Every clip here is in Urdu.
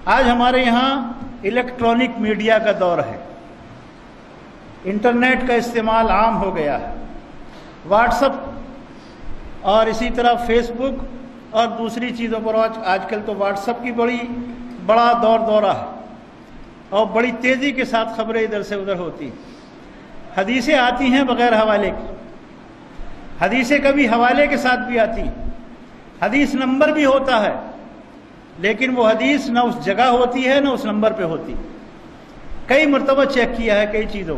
آج ہمارے یہاں الیکٹرانک میڈیا کا دور ہے، انٹرنیٹ کا استعمال عام ہو گیا ہے، واٹس ایپ اور اسی طرح فیس بک اور دوسری چیزوں پر آج کل تو واٹس ایپ کی بڑا دورہ ہے اور بڑی تیزی کے ساتھ خبریں ادھر سے ادھر ہوتی ہیں۔ حدیثیں آتی ہیں بغیر حوالے کے، حدیثیں کبھی حوالے کے ساتھ بھی آتی ہیں، حدیث نمبر بھی ہوتا ہے، لیکن وہ حدیث نہ اس جگہ ہوتی ہے نہ اس نمبر پہ ہوتی۔ کئی مرتبہ چیک کیا ہے کئی چیزوں،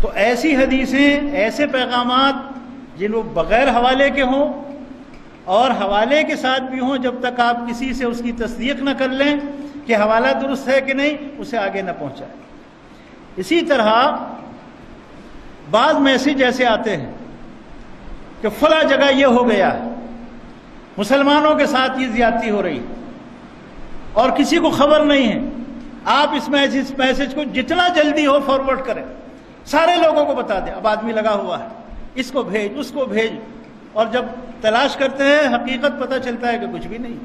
تو ایسی حدیثیں، ایسے پیغامات جن وہ بغیر حوالے کے ہوں اور حوالے کے ساتھ بھی ہوں، جب تک آپ کسی سے اس کی تصدیق نہ کر لیں کہ حوالہ درست ہے کہ نہیں، اسے آگے نہ پہنچائیں۔ اسی طرح بعض میسج ایسے آتے ہیں کہ فلاں جگہ یہ ہو گیا ہے، مسلمانوں کے ساتھ یہ زیادتی ہو رہی اور کسی کو خبر نہیں ہے۔ آپ اس میسج کو جتنا جلدی ہو فارورڈ کریں، سارے لوگوں کو بتا دیں۔ اب آدمی لگا ہوا ہے، اس کو بھیج، اس کو بھیج، اور جب تلاش کرتے ہیں حقیقت پتہ چلتا ہے کہ کچھ بھی نہیں۔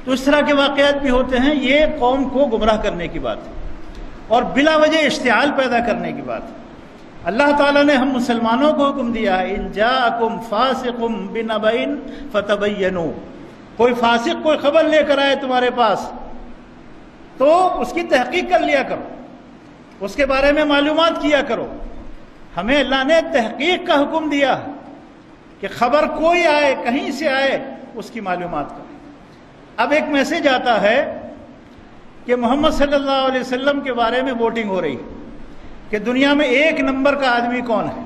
تو اس طرح کے واقعات بھی ہوتے ہیں۔ یہ قوم کو گمراہ کرنے کی بات ہے اور بلا وجہ اشتعال پیدا کرنے کی بات ہے۔ اللہ تعالیٰ نے ہم مسلمانوں کو حکم دیا ہے، ان جاءکم فاسق بنبأ فتبینوا، کوئی فاسق کوئی خبر لے کر آئے تمہارے پاس تو اس کی تحقیق کر لیا کرو، اس کے بارے میں معلومات کیا کرو۔ ہمیں اللہ نے تحقیق کا حکم دیا ہے کہ خبر کوئی آئے، کہیں سے آئے، اس کی معلومات کرو۔ اب ایک میسج آتا ہے کہ محمد صلی اللہ علیہ وسلم کے بارے میں ووٹنگ ہو رہی ہے کہ دنیا میں 1 نمبر کا آدمی کون ہے،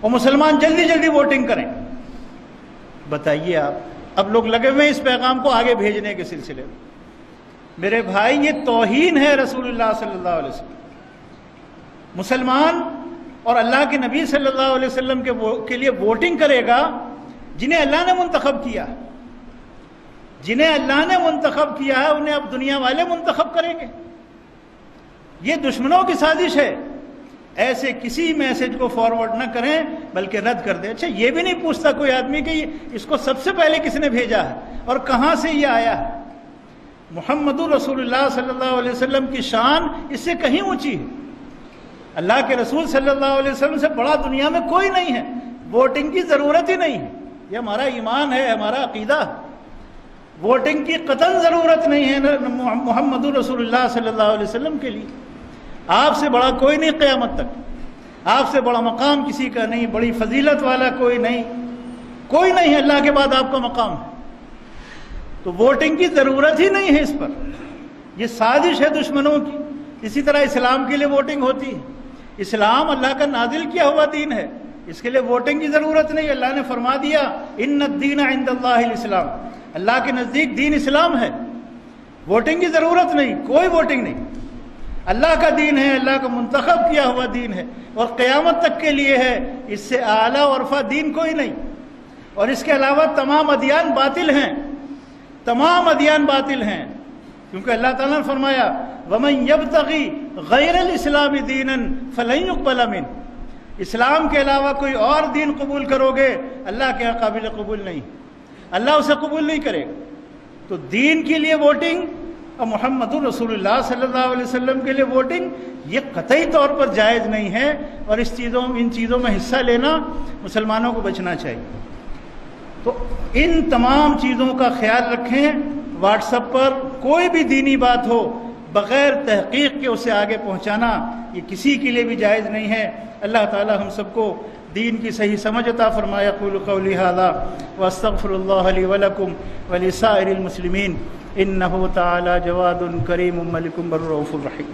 اور مسلمان جلدی جلدی ووٹنگ کریں۔ بتائیے آپ، اب لوگ لگے ہوئے اس پیغام کو آگے بھیجنے کے سلسلے میں۔ میرے بھائی، یہ توہین ہے رسول اللہ صلی اللہ علیہ وسلم۔ مسلمان اور اللہ کے نبی صلی اللہ علیہ وسلم کے لیے ووٹنگ کرے گا جنہیں اللہ نے منتخب کیا، جنہیں اللہ نے منتخب کیا ہے، انہیں اب دنیا والے منتخب کریں گے۔ یہ دشمنوں کی سازش ہے۔ ایسے کسی میسج کو فارورڈ نہ کریں بلکہ رد کر دیں۔ اچھا، یہ بھی نہیں پوچھتا کوئی آدمی کہ اس کو سب سے پہلے کس نے بھیجا ہے اور کہاں سے یہ آیا ہے۔ محمد رسول اللہ صلی اللہ علیہ وسلم کی شان اس سے کہیں اونچی ہے۔ اللہ کے رسول صلی اللہ علیہ وسلم سے بڑا دنیا میں کوئی نہیں ہے۔ ووٹنگ کی ضرورت ہی نہیں ہے، یہ ہمارا ایمان ہے، ہمارا عقیدہ ہے۔ ووٹنگ کی قطعاً ضرورت نہیں ہے محمد رسول اللہ صلی اللہ علیہ وسلم کے لیے۔ آپ سے بڑا کوئی نہیں قیامت تک، آپ سے بڑا مقام کسی کا نہیں، بڑی فضیلت والا کوئی نہیں ہے، اللہ کے بعد آپ کا مقام ہے۔ تو ووٹنگ کی ضرورت ہی نہیں ہے اس پر، یہ سازش ہے دشمنوں کی۔ اسی طرح اسلام کے لیے ووٹنگ ہوتی ہے۔ اسلام اللہ کا نازل کیا ہوا دین ہے، اس کے لیے ووٹنگ کی ضرورت نہیں۔ اللہ نے فرما دیا، ان الدین عند اللہ الاسلام، اللہ کے نزدیک دین اسلام ہے، ووٹنگ کی ضرورت نہیں، کوئی ووٹنگ نہیں۔ اللہ کا دین ہے، اللہ کا منتخب کیا ہوا دین ہے، اور قیامت تک کے لیے ہے۔ اس سے اعلیٰ اور ارفع دین کوئی نہیں۔ اور اس کے علاوہ تمام ادیان باطل ہیں، تمام ادیان باطل ہیں، کیونکہ اللہ تعالیٰ نے فرمایا وَمَن يَبْتَغِي غَيْرَ الْإِسْلَامِ دِينًا فَلَن يُقْبَلَ مِنْهُ، اسلام کے علاوہ کوئی اور دین قبول کرو گے اللہ کے یہاں قابل قبول نہیں، اللہ اسے قبول نہیں کرے گا۔ تو دین کے لیے ووٹنگ اور محمد رسول اللہ صلی اللہ علیہ وسلم کے لیے ووٹنگ یہ قطعی طور پر جائز نہیں ہے، اور ان چیزوں میں حصہ لینا مسلمانوں کو بچنا چاہیے۔ تو ان تمام چیزوں کا خیال رکھیں۔ واٹس ایپ پر کوئی بھی دینی بات ہو بغیر تحقیق کے اسے آگے پہنچانا یہ کسی کے لیے بھی جائز نہیں ہے۔ اللہ تعالی ہم سب کو دین کی صحیح سمجھ عطا فرمائے۔ اقول قولی ھذا واستغفر اللہ لی ولکم ولسائر المسلمین انہ تعالی جواد کریم ملک بر رؤوف الرحیم۔